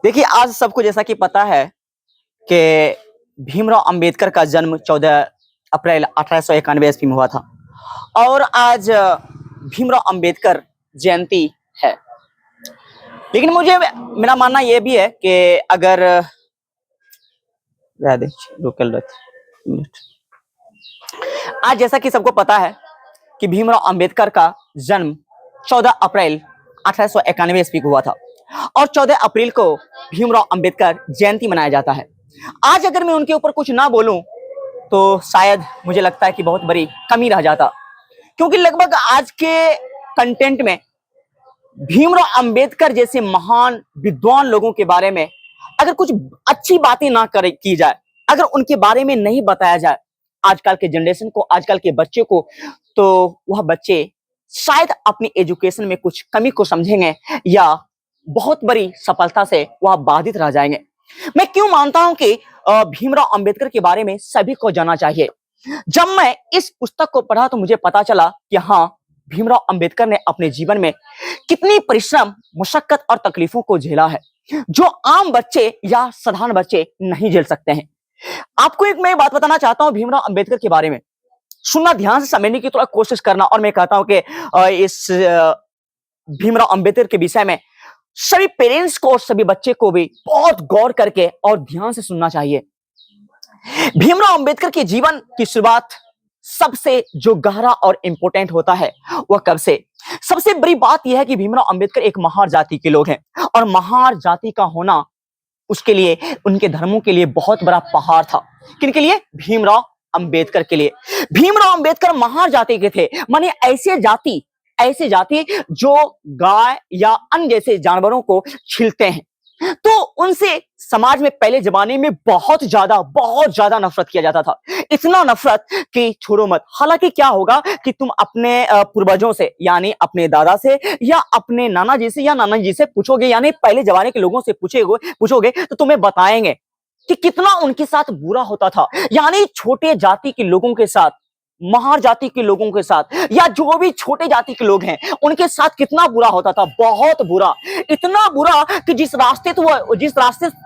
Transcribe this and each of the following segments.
देखिए, आज सबको जैसा कि पता है कि भीमराव अंबेडकर का जन्म 14 अप्रैल 1891 ईस्वी में हुआ था और आज भीमराव अंबेडकर जयंती है। लेकिन मुझे मेरा मानना ये भी है कि अगर रह दे लोकल मिनट आज जैसा कि सबको पता है कि भीमराव अंबेडकर का जन्म 14 अप्रैल 1891 ईस्वी को हुआ था और 14 अप्रैल को भीमराव अंबेडकर जयंती मनाया जाता है। आज अगर मैं उनके ऊपर कुछ ना बोलूं तो शायद मुझे लगता है कि बहुत बड़ी कमी रह जाता, क्योंकि लगभग आज के कंटेंट में भीमराव अंबेडकर जैसे महान विद्वान लोगों के बारे में अगर कुछ अच्छी बातें ना करे की जाए, अगर उनके बारे में नहीं बताया जाए आजकल के जनरेशन को, आजकल के बच्चे को, तो वह बच्चे शायद अपनी एजुकेशन में कुछ कमी को समझेंगे या बहुत बड़ी सफलता से वह बाधित रह जाएंगे। मैं क्यों मानता हूं कि भीमराव अंबेडकर के बारे में सभी को जानना चाहिए। जब मैं इस पुस्तक को पढ़ा तो मुझे पता चला कि हाँ, भीमराव अंबेडकर ने अपने जीवन में कितनी परिश्रम, मुशक्कत और तकलीफों को झेला है जो आम बच्चे या साधारण बच्चे नहीं झेल सकते हैं। आपको एक मैं बात बताना चाहता हूं भीमराव अंबेडकर के बारे में। सुनना, ध्यान से समझने की थोड़ा कोशिश करना, और मैं कहता हूं कि इस भीमराव अंबेडकर के विषय में सभी पेरेंट्स को और सभी बच्चे को भी बहुत गौर करके और ध्यान से सुनना चाहिए। भीमराव अंबेडकर के जीवन की शुरुआत सबसे जो गहरा और इंपॉर्टेंट होता है वह कब से? सबसे बड़ी बात यह है कि भीमराव अंबेडकर एक महार जाति के लोग हैं और महार जाति का होना उसके लिए, उनके धर्मों के लिए बहुत बड़ा पहाड़ था। किनके लिए? भीमराव अंबेडकर के लिए। भीमराव अंबेडकर महार जाति के थे, माने ऐसे जाति जो गाय या अन्य जैसे जानवरों को छीलते हैं। तो उनसे समाज में पहले जमाने में बहुत ज्यादा नफरत किया जाता था। इतना नफरत कि छोड़ो मत। हालांकि क्या होगा कि तुम अपने पूर्वजों से, यानी अपने दादा से या अपने नाना जी से या नाना जी से पूछोगे, यानी पहले जमाने के लोगों से पूछोगे तो तुम्हें बताएंगे कि कितना उनके साथ बुरा होता था। यानी छोटे जाति के लोगों के साथ, महार जाति के लोगों के साथ, या जो भी छोटे जाति के लोग हैं उनके साथ कितना बुरा होता था, बहुत बुरा। इतना बुरा कि जिस रास्ते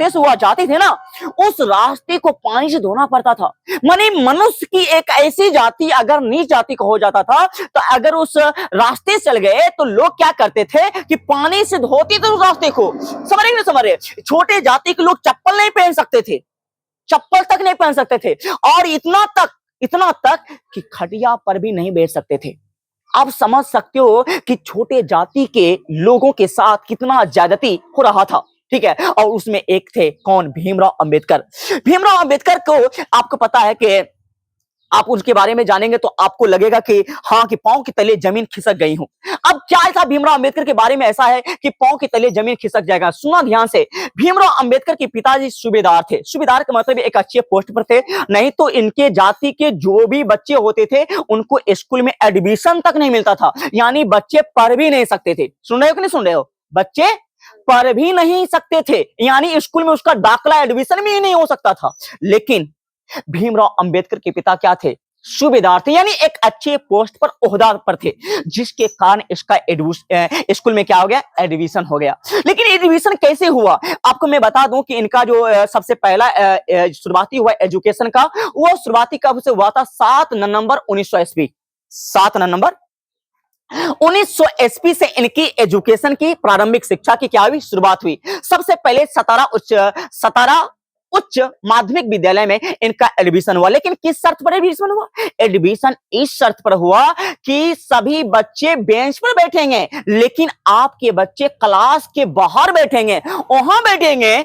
से वो जाते थे ना, उस रास्ते को पानी से धोना पड़ता था। माने मनुष्य की एक ऐसी जाति अगर नीच जाति का हो जाता था तो अगर उस रास्ते चल गए तो लोग क्या करते थे कि पानी से धोते थे उस रास्ते को। समझ रहे? समझ रहे? छोटे जाति के लोग चप्पल नहीं पहन सकते थे, चप्पल तक नहीं पहन सकते थे, और इतना तक कि खटिया पर भी नहीं बैठ सकते थे। आप समझ सकते हो कि छोटे जाति के लोगों के साथ कितना ज्यादती हो रहा था। ठीक है, और उसमें एक थे कौन? भीमराव अंबेडकर। भीमराव अंबेडकर को आपको पता है कि आप उसके बारे में जानेंगे तो आपको लगेगा कि हाँ, कि पांव के तले जमीन खिसक गई हूं। अब क्या ऐसा भीमराव अंबेडकर के बारे में ऐसा है कि पांव के तले जमीन खिसक जाएगा? सुना ध्यान से। भीमराव अंबेडकर के पिताजी सूबेदार थे। सूबेदार का मतलब एक अच्छे पोस्ट पर थे, नहीं तो इनके जाति के जो भी बच्चे होते थे उनको स्कूल में एडमिशन तक नहीं मिलता था। यानी बच्चे पढ़ भी नहीं सकते थे। सुन रहे हो कि नहीं सुन रहे हो? बच्चे पढ़ भी नहीं सकते थे, यानी स्कूल में उसका दाखिला, एडमिशन भी नहीं हो सकता था। लेकिन भीमराव अंबेडकर के पिता क्या थे? सूबेदार थे, यानी एक अच्छे पोस्ट पर, ओहदा पर थे, जिसके कारण इसका स्कूल में क्या हो गया? एडमिशन हो गया। लेकिन एडमिशन कैसे हुआ? आपको मैं बता दूं कि इनका जो सबसे पहला शुरुआती हुआ एजुकेशन का, वो शुरुआती कब से हुआ था? 7 नवंबर 1900 ईस्वी। 7 नवंबर 1900 ईस्वी से इनकी एजुकेशन की, प्रारंभिक शिक्षा की क्या हुई? शुरुआत हुई। सबसे पहले सतारा उच्च माध्यमिक विद्यालय में इनका एडमिशन हुआ। लेकिन किस शर्त पर एडमिशन हुआ? एडमिशन इस शर्त पर हुआ कि सभी बच्चे बेंच पर बैठेंगे, लेकिन आपके बच्चे क्लास के बाहर बैठेंगे, वहां बैठेंगे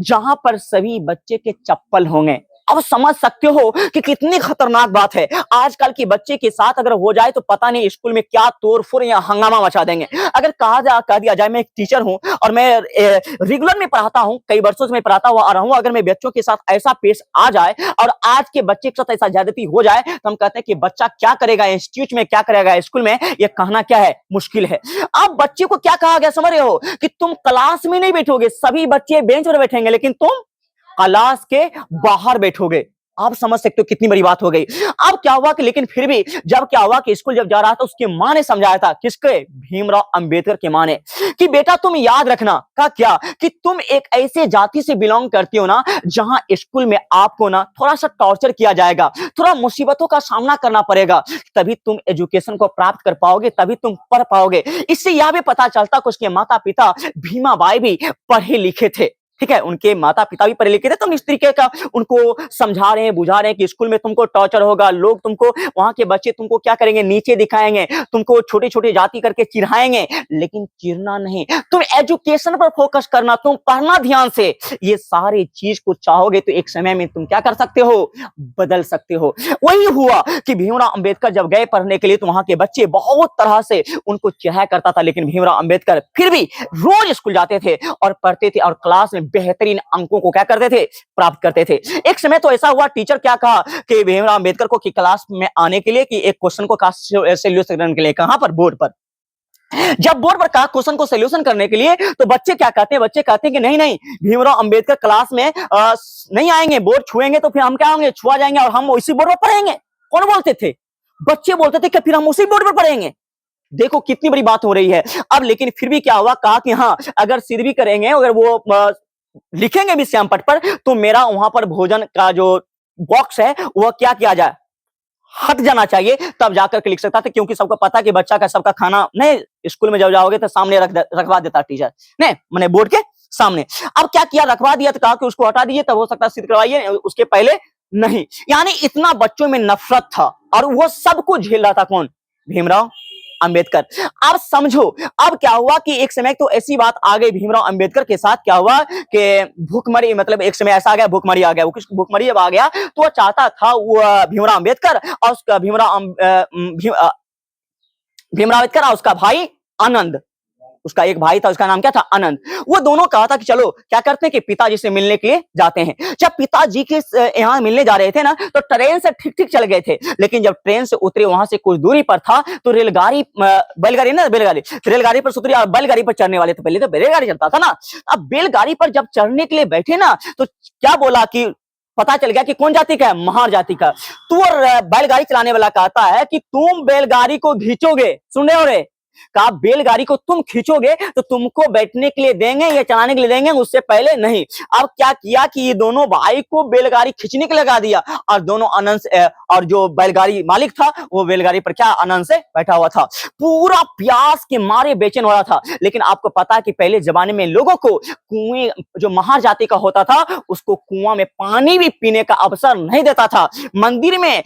जहां पर सभी बच्चे के चप्पल होंगे। अब समझ सकते हो कि कितनी खतरनाक बात है। आजकल के बच्चे के साथ अगर हो जाए तो पता नहीं स्कूल में क्या तोड़-फोड़ या हंगामा मचा देंगे। अगर कह दिया जाए, मैं एक टीचर हूं और मैं रेगुलर में पढ़ाता हूं, कई वर्षों से मैं पढ़ाता हुआ आ रहा हूं। अगर मैं बच्चों के साथ ऐसा पेश आ जाए और आज के बच्चे के साथ ऐसा ज्यादती हो जाए तो हम कहते हैं कि बच्चा क्या करेगा इंस्टीट्यूट में, क्या करेगा स्कूल में, यह कहना क्या है? मुश्किल है। अब बच्चे को क्या कहा गया समझ रहे हो? कि तुम क्लास में नहीं बैठोगे, सभी बच्चे बेंच पर बैठेंगे, लेकिन तुम क्लास के बाहर बैठोगे। आप समझ सकते हो कितनी बड़ी बात हो गई। अब क्या हुआ कि लेकिन फिर भी जब क्या हुआ कि स्कूल जब जा रहा था उसकी माँ ने समझाया था, किसके? भीमराव अंबेडकर की माँ ने, कि बेटा तुम याद रखना का क्या कि तुम एक ऐसे जाति से बिलोंग करती हो ना जहां स्कूल में आपको ना थोड़ा सा टॉर्चर किया जाएगा, थोड़ा मुसीबतों का सामना करना पड़ेगा, तभी तुम एजुकेशन को प्राप्त कर पाओगे, तभी तुम पढ़ पाओगे। इससे यह भी पता चलता कि उसके माता पिता भीमाबाई भी पढ़े लिखे थे। ठीक है, उनके माता पिता भी पढ़े लिखे थे, तो इस तरीके का उनको समझा रहे हैं, बुझा रहे हैं कि स्कूल में तुमको टॉर्चर होगा, लोग तुमको, वहां के बच्चे तुमको क्या करेंगे, नीचे दिखाएंगे, तुमको छोटे छोटे जाति करके चिढ़ाएंगे, लेकिन चिढ़ना नहीं, तुम एजुकेशन पर फोकस करना, तुम पढ़ना ध्यान से। ये सारी चीज को चाहोगे तो एक समय में तुम क्या कर सकते हो, बदल सकते हो। वही हुआ कि भीमराव अंबेडकर जब गए पढ़ने के लिए तो वहां के बच्चे बहुत तरह से उनको चिढ़ाया करता था, लेकिन भीमराव अंबेडकर फिर भी रोज स्कूल जाते थे और पढ़ते थे और क्लास में बेहतरीन अंकों को क्या करते थे, प्राप्त करते थे। एक समय तो ऐसा हुआ, टीचर क्या कहा कि भीमराव अंबेडकर को कि क्लास में आने के लिए कि एक क्वेश्चन को सोल्यूशन करने के लिए, कहां पर, बोर्ड पर। जब बोर्ड पर कहा क्वेश्चन को सोल्यूशन करने के लिए तो बच्चे क्या कहते हैं, बच्चे कहते हैं कि नहीं नहीं, भीमराव अंबेडकर क्लास में नहीं आएंगे, बोर्ड छुएंगे तो फिर हम क्या होंगे, छुआ जाएंगे और हम उसी बोर्ड पर पढ़ेंगे। कौन बोलते थे? बच्चे बोलते थे कि फिर हम उसी बोर्ड पर पढ़ेंगे। देखो कितनी बड़ी बात हो रही है। अब लेकिन फिर भी क्या हुआ, कहा कि हाँ, अगर सिद्ध भी करेंगे, अगर वो लिखेंगे भी श्यामपट पर, तो मेरा वहां पर भोजन का जो बॉक्स है वह क्या किया जाए, हट जाना चाहिए, तब जाकर के लिख सकता था, क्योंकि सबको पता कि बच्चा का सबका खाना नहीं स्कूल में जब जाओगे तो सामने रखवा देता टीचर ने, मैंने बोर्ड के सामने। अब क्या किया, रखवा दिया, तो कहा कि उसको हटा दीजिए, तब हो सकता है सिद्ध करवाइए, उसके पहले नहीं। यानी इतना बच्चों में नफरत था और वो सबको झेल रहा था, कौन? भीमराव अंबेडकर। अब समझो, अब क्या हुआ कि एक समय तो ऐसी बात आ गई भीमराव अंबेडकर के साथ, क्या हुआ कि भूखमरी, मतलब एक समय ऐसा आ गया, भूखमरी आ गया। वो किस भूखमरी जब आ गया तो वो चाहता था, वो भीमराव अंबेडकर और उसका भीमराव अंबेडकर और उसका भाई आनंद, उसका एक भाई था, उसका नाम क्या था, आनंद। वो दोनों कहा था कि चलो क्या करते हैं कि पिताजी से मिलने के लिए जाते हैं। जब पिताजी के यहाँ मिलने जा रहे थे ना, तो ट्रेन से ठीक ठीक चल गए थे, लेकिन जब ट्रेन से उतरे, वहां से कुछ दूरी पर था, तो रेलगाड़ी, बैलगाड़ी ना, बैलगाड़ी, रेलगाड़ी पर उतरी और बैलगाड़ी पर चढ़ने वाले थे। पहले तो बैलगाड़ी चलता था ना। अब बैलगाड़ी पर जब चढ़ने के लिए बैठे ना, तो क्या बोला कि पता चल गया कि कौन जाति का है, महार जाति का। तो बैलगाड़ी चलाने वाला कहता है कि तुम बैलगाड़ी को खींचोगे, सुन रहे हो रे, कहा बैलगाड़ी को तुम खींचोगे तो तुमको बैठने के लिए देंगे या चलाने के लिए देंगे, उससे पहले नहीं। अब क्या किया कि ये दोनों भाई को बैलगाड़ी खींचने के लगा दिया और दोनों आनंद से, और जो बैलगाड़ी मालिक था वो बैलगाड़ी पर क्या आनंद से बैठा हुआ था, पूरा प्यास के मारे बेचैन हो रहा था। लेकिन आपको पता है कि पहले जमाने में लोगों को कुएं, जो महार जाति का होता था, उसको कुआं में पानी भी पीने का अवसर नहीं देता था, मंदिर में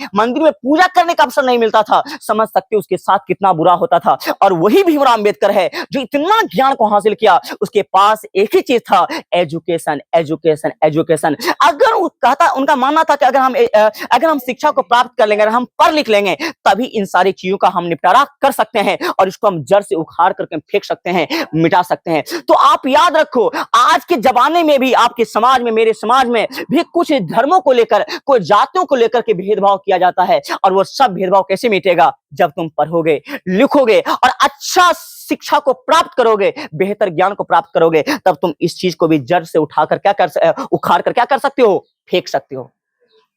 पूजा करने का अवसर नहीं मिलता था। समझ सकते उसके साथ कितना बुरा होता था। और वही भीमराव अंबेडकर है जो इतना ज्ञान को हासिल किया, उसके पास एक ही चीज था, एजुकेशन, एजुकेशन, एजुकेशन। अगर वो कहता, उनका मानना था कि अगर हम शिक्षा को प्राप्त कर लेंगे, अगर हम पढ़ लिख लेंगे, तभी इन सारी चीजों का हम निपटारा कर सकते हैं और इसको हम जड़ से उखाड़ करके फेंक सकते हैं, मिटा सकते हैं। तो आप याद रखो, आज के जमाने में भी आपके समाज में, मेरे समाज में भी कुछ धर्मों को लेकर, कुछ जातियों को लेकर के भेदभाव किया जाता है, और वो सब भेदभाव कैसे मिटेगा, जब तुम पढ़ोगे, लिखोगे और अच्छा शिक्षा को प्राप्त करोगे, बेहतर ज्ञान को प्राप्त करोगे, तब तुम इस चीज को भी जड़ से उठाकर उखाड़ कर क्या कर सकते हो, फेंक सकते हो।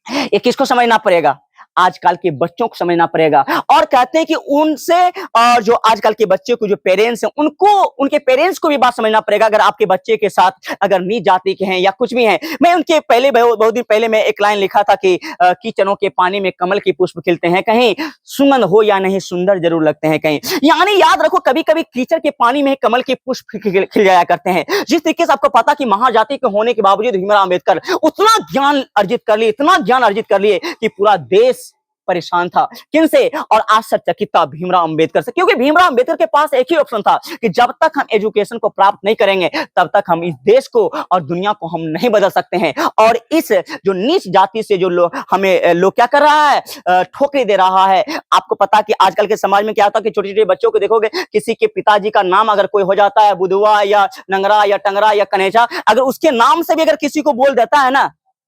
ये किसको समझना पड़ेगा, आजकल के बच्चों को समझना पड़ेगा। और कहते हैं कि उनसे, और जो आजकल के बच्चे को जो पेरेंट्स हैं, उनको, उनके पेरेंट्स को भी बात समझना पड़ेगा। अगर आपके बच्चे के साथ अगर नीच जाति के हैं या कुछ भी हैं, मैं उनके पहले बहुत दिन पहले मैं एक लाइन लिखा था कि कीचड़ों के पानी में कमल के पुष्प खिलते हैं, कहीं सुगंध हो या नहीं सुंदर जरूर लगते हैं कहीं। यानी याद रखो, कभी कभी कीचड़ के पानी में कमल के पुष्प खिल जाया करते हैं। जिस तरीके से आपको पता कि महाजाति के होने के बावजूद भीमराव अंबेडकर उतना ज्ञान अर्जित कर लिए, इतना ज्ञान अर्जित कर लिए कि पूरा देश परेशान था। किनसे? और आश्चर्यचकित था भीमराव अंबेडकर से, क्योंकि भीमराव अंबेडकर के पास एक ही ऑप्शन था कि जब तक हम एजुकेशन को प्राप्त नहीं करेंगे, तब तक हम इस देश को और दुनिया को हम नहीं बदल सकते हैं। और इस जो नीच जाति से जो हमें लोग क्या कर रहा है, ठोकरे दे रहा है। आपको पता कि आजकल के समाज में क्या होता है कि छोटे छोटे बच्चों को देखोगे, किसी के पिताजी का नाम अगर कोई हो जाता है, बुधवा या नंगरा या टंगरा या कनेजा, अगर उसके नाम से भी अगर किसी को बोल देता है ना,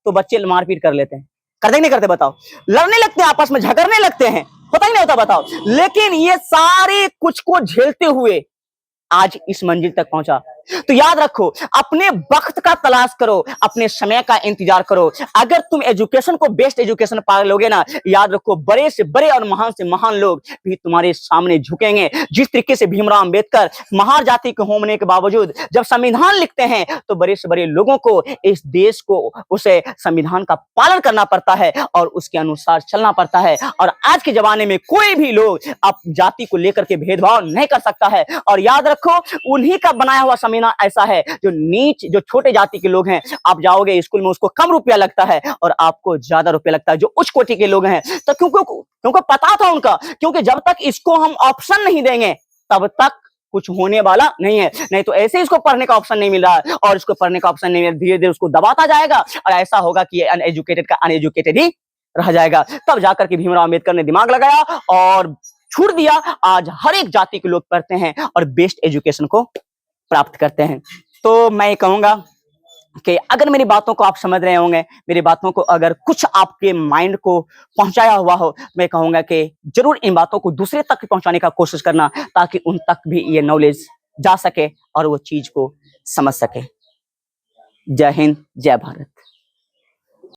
तो बच्चे मारपीट कर लेते हैं। करते नहीं करते बताओ, लड़ने लगते हैं, आपस में झगड़ने लगते हैं, होता ही नहीं होता बताओ। लेकिन ये सारे कुछ को झेलते हुए आज इस मंजिल तक पहुंचा। तो याद रखो, अपने वक्त का तलाश करो, अपने समय का इंतजार करो। अगर तुम एजुकेशन को बेस्ट एजुकेशन पा लोगे ना, याद रखो बड़े से बड़े और महान से महान लोग भी तुम्हारे सामने झुकेंगे। जिस तरीके से भीमराव अंबेडकर महान जाति के होने के बावजूद जब संविधान लिखते हैं तो बड़े से बड़े लोगों को इस देश को उसे संविधान का पालन करना पड़ता है और उसके अनुसार चलना पड़ता है। और आज के जमाने में कोई भी लोग अब जाति को लेकर के भेदभाव नहीं कर सकता है। और याद रखो, उन्हीं का बनाया हुआ संविधान ऐसा है जो नीच, जो छोटे जाति के लोग हैं, आप जाओगे स्कूल में उसको कम रुपया लगता है और आपको ज्यादा रुपया लगता है। जो उच्च कोटि के लोग हैं, तो क्योंकि पता था उनका, क्योंकि जब तक इसको हम ऑप्शन नहीं देंगे तब तक कुछ होने वाला नहीं है। नहीं तो ऐसे इसको पढ़ने का ऑप्शन नहीं मिल रहा है और इसको पढ़ने का ऑप्शन नहीं मिल, धीरे धीरे उसको दबाता जाएगा और ऐसा होगा कि अनएजुकेटेड का अनएजुकेटेड ही रह जाएगा। तब जाकर के भीमराव अंबेडकर ने दिमाग लगाया और छूट दिया। आज हर एक जाति के लोग पढ़ते हैं और बेस्ट एजुकेशन को प्राप्त करते हैं। तो मैं कहूंगा कि अगर मेरी बातों को आप समझ रहे होंगे, मेरी बातों को अगर कुछ आपके माइंड को पहुंचाया हुआ हो, मैं कहूंगा कि जरूर इन बातों को दूसरे तक पहुंचाने का कोशिश करना, ताकि उन तक भी ये नॉलेज जा सके और वो चीज को समझ सके। जय हिंद, जय भारत।